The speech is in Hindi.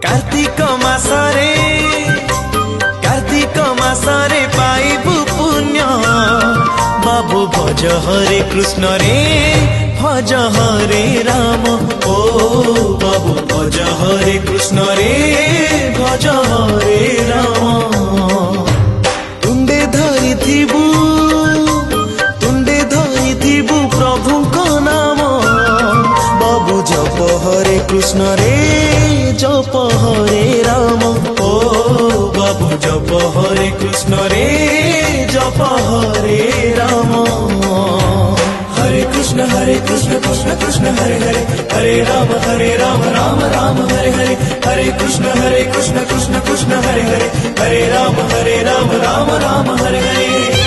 कार्तिक मासरे पाइबु पुण्य बाबू भज हरे कृष्ण रे भज हरे राम ओ बाबू भज हरे कृष्ण रे भज हरे राम तुंडे धरिथिबु प्रभु को नाम बाबू जप हरे कृष्ण रे जप हरे राम ओ बाबू जप हरे कृष्ण रे जप हरे राम हरे कृष्ण कृष्ण कृष्ण हरे हरे हरे राम राम राम हरे हरे हरे कृष्ण कृष्ण कृष्ण हरे हरे हरे राम राम राम हरे हरे